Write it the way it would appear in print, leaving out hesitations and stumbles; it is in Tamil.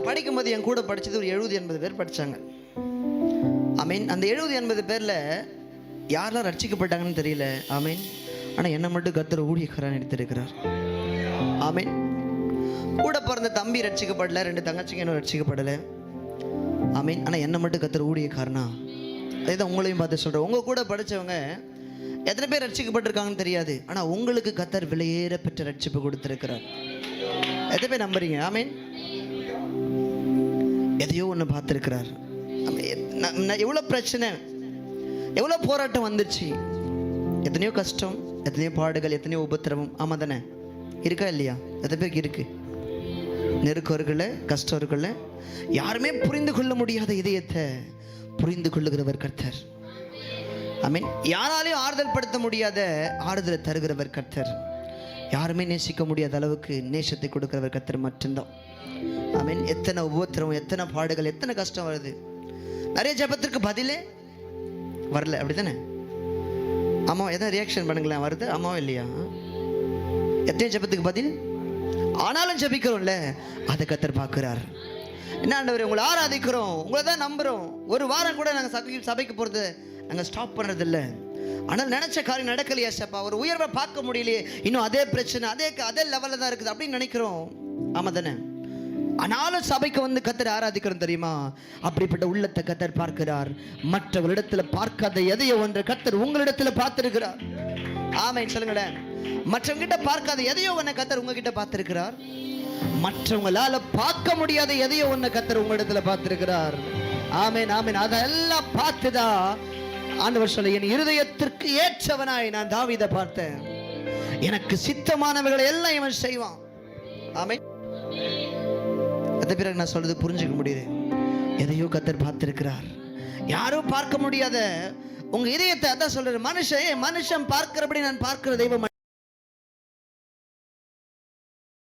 படிக்கும்போது என் கூட படித்தது ஒரு 70-80 பேர் படித்தாங்க. ஆமீன். அந்த 70-80 பேரில் யாரெல்லாம் ரட்சிக்கப்பட்டாங்கன்னு தெரியல. ஆமீன். ஆனால் என்னை மட்டும் கர்த்தர் ஊழியக்காரன் எடுத்திருக்கிறார். ஆமீன். கூட பிறந்த தம்பி ரட்சிக்கப்படலை, 2 தங்கச்சிங்க இன்னும் ரட்சிக்கப்படலை. ஆமீன். ஆனால் என்னை மட்டும் கர்த்தர் ஊழியக்காரனா. அதுதான் உங்களையும் பார்த்து சொல்கிறேன். உங்கள் கூட படித்தவங்க எத்தனை பேர் ரட்சிக்கப்பட்டிருக்காங்கன்னு தெரியாது, ஆனால் உங்களுக்கு கர்த்தர் விலையேற பெற்ற ரட்சிப்பு கொடுத்துருக்கிறார். எத்தனை பேர் நம்புறீங்க? ஆமீன். எதையோ ஒன்று பார்த்துருக்கிறார். எவ்வளோ பிரச்சனை, எவ்வளோ போராட்டம் வந்துருச்சு, எத்தனையோ கஷ்டம், எத்தனையோ பாடுகள், எத்தனையோ உபத்திரவம். ஆமாம் தானே? இருக்கா இல்லையா? எத்தனை பேருக்கு இருக்கு? நெருக்கம் இருக்குல்ல, கஷ்டம் இருக்குல்ல. யாருமே புரிந்து கொள்ள முடியாத இதயத்தை புரிந்து கொள்ளுகிறவர் கர்த்தர். ஆமீன். யாராலையும் ஆறுதல் படுத்த முடியாத ஆறுதலை தருகிறவர் கர்த்தர். யாருமே நேசிக்க முடியாத அளவுக்கு நேசத்தை கொடுக்கிறவர் கர்த்தர் மட்டும்தான். ஆமீன். எத்தனை உபத்திரம், எத்தனை பாடுகள், எத்தனை கஷ்டம் வருது. நிறைய ஜெபத்திற்கு பதிலே வரல, அப்படித்தானே? ஆமா, எதாவது ரியாக்ஷன் பண்ணுங்களேன். வருது ஆமாவா இல்லையா? எத்தனை ஜெபத்துக்கு பதில் ஆனாலும் ஜெபிக்கிறோம்ல, அதை கர்த்தர் பார்க்கிறார். என்ன ஆண்டவரே, உங்களை ஆராதிக்கிறோம், உங்களை தான் நம்புகிறோம். ஒரு வாரம் கூட நாங்கள் சபைக்கு போகிறது நாங்கள் ஸ்டாப் பண்ணுறதில்ல. ஆனால் நினச்ச காரியம் நடக்கலையா சப்பா, ஒரு உயர்வை பார்க்க முடியலையே, இன்னும் அதே பிரச்சனை, அதே லெவலில் தான் இருக்குது அப்படின்னு நினைக்கிறோம். ஆமாம் தானே? ஆனாலும் சபைக்கு வந்து கர்த்தர் ஆராதிக்கிறோம் தெரியுமா? அப்படிப்பட்ட உள்ளத்தை கர்த்தர் பார்க்கிறார். மற்றவர்களிடத்தில் பார்க்காத எதையோ ஒன்று கர்த்தர் உங்களிடத்தில் பார்த்திருக்கிறார். ஆமென் சொல்லுங்களேன். மற்றவங்கிட்ட பார்க்காத எதையோ ஒன்று கர்த்தர் உங்ககிட்ட பார்த்திருக்கிறார். மற்றவங்களால பார்க்க முடியாத எதையோ ஒன்று கர்த்தர் உங்களிடத்துல பார்த்திருக்கிறார். ஆமென் ஆமென். அதெல்லாம் பார்த்துதான் ஆண்டவர் சொல்ல, என் இருதயத்திற்கு ஏற்றவனாய் நான் தாவீதை பார்த்தேன், எனக்கு சித்தமானவர்களை எல்லாம் இவன் செய்வான். ஆமென். அத பிறகு நான் சொல்றது புரிஞ்சுக்க முடியுது. எதையோ கர்த்தர் பார்த்திருக்கிறார், யாரும் பார்க்க முடியாத உங்க இதயத்தை. அதான் சொல்ற, மனுஷன் பார்க்கிறபடி நான் பார்க்கிற தெய்வம்